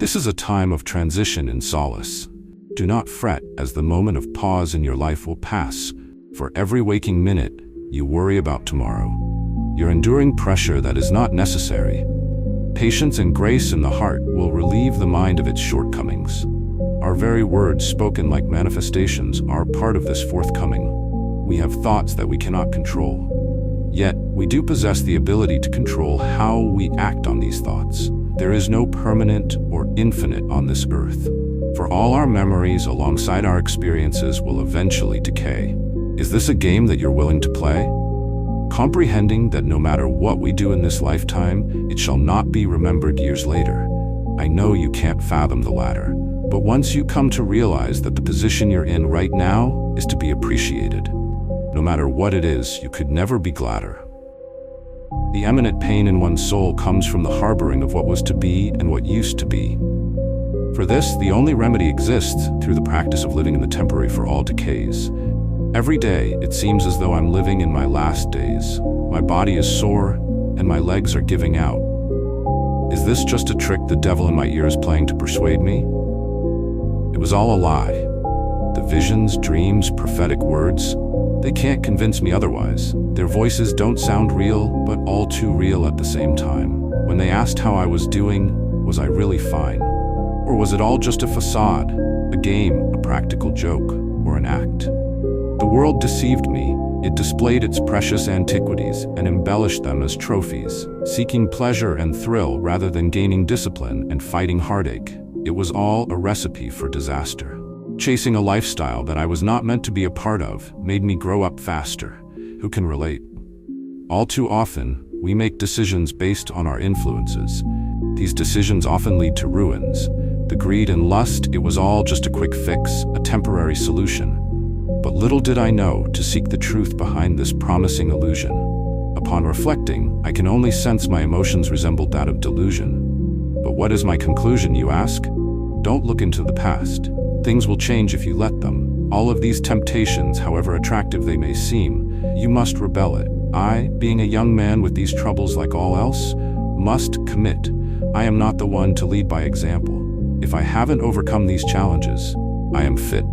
This is a time of transition in solace. Do not fret, as the moment of pause in your life will pass. For every waking minute, you worry about tomorrow. You're enduring pressure that is not necessary. Patience and grace in the heart will relieve the mind of its shortcomings. Our very words, spoken like manifestations, are part of this forthcoming. We have thoughts that we cannot control. Yet, we do possess the ability to control how we act on these thoughts. There is no permanent or infinite on this earth. For all our memories alongside our experiences will eventually decay. Is this a game that you're willing to play? Comprehending that no matter what we do in this lifetime, it shall not be remembered years later. I know you can't fathom the latter, but once you come to realize that the position you're in right now is to be appreciated. No matter what it is, you could never be gladder. The eminent pain in one's soul comes from the harboring of what was to be and what used to be. For this, the only remedy exists through the practice of living in the temporary for all decays. Every day, it seems as though I'm living in my last days. My body is sore, and my legs are giving out. Is this just a trick the devil in my ear is playing to persuade me? It was all a lie. The visions, dreams, prophetic words, they can't convince me otherwise. Their voices don't sound real, but all too real at the same time. When they asked how I was doing, was I really fine? Or was it all just a facade, a game, a practical joke, or an act? The world deceived me. It displayed its precious antiquities and embellished them as trophies, seeking pleasure and thrill rather than gaining discipline and fighting heartache. It was all a recipe for disaster. Chasing a lifestyle that I was not meant to be a part of made me grow up faster. Who can relate? All too often, we make decisions based on our influences. These decisions often lead to ruins. The greed and lust, it was all just a quick fix, a temporary solution. But little did I know to seek the truth behind this promising illusion. Upon reflecting, I can only sense my emotions resembled that of delusion. But what is my conclusion, you ask? Don't look into the past. Things will change if you let them. All of these temptations, however attractive they may seem, you must rebel it. I, being a young man with these troubles like all else, must commit. I am not the one to lead by example. If I haven't overcome these challenges, I am fit.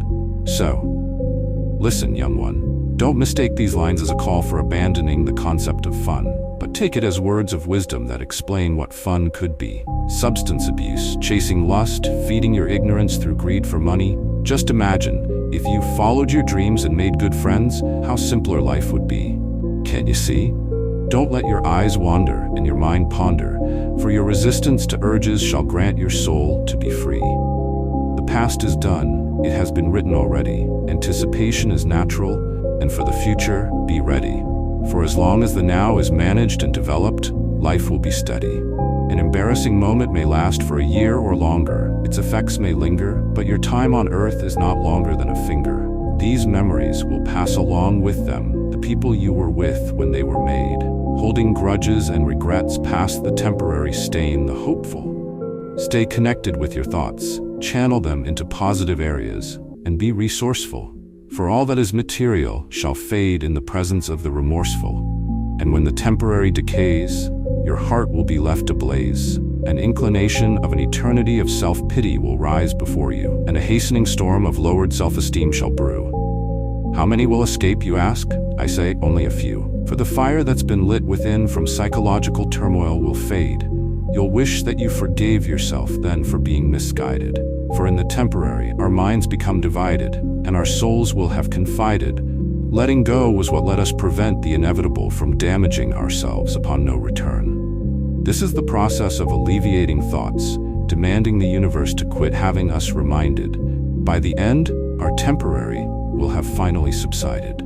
So, listen, young one. Don't mistake these lines as a call for abandoning the concept of fun, but take it as words of wisdom that explain what fun could be. Substance abuse, chasing lust, feeding your ignorance through greed for money. Just imagine, if you followed your dreams and made good friends, how simpler life would be. Can't you see? Don't let your eyes wander and your mind ponder, for your resistance to urges shall grant your soul to be free. The past is done, it has been written already. Anticipation is natural, and for the future, be ready. For as long as the now is managed and developed, life will be steady. An embarrassing moment may last for a year or longer. Its effects may linger, but your time on earth is not longer than a finger. These memories will pass along with them, the people you were with when they were made. Holding grudges and regrets past the temporary stain the hopeful. Stay connected with your thoughts, channel them into positive areas, and be resourceful. For all that is material shall fade in the presence of the remorseful. And when the temporary decays, your heart will be left ablaze. An inclination of an eternity of self-pity will rise before you, and a hastening storm of lowered self-esteem shall brew. How many will escape, you ask? I say, only a few. For the fire that's been lit within from psychological turmoil will fade. You'll wish that you forgave yourself then for being misguided. For in the temporary, our minds become divided, and our souls will have confided. Letting go was what let us prevent the inevitable from damaging ourselves upon no return. This is the process of alleviating thoughts, demanding the universe to quit having us reminded. By the end, our temporary will have finally subsided.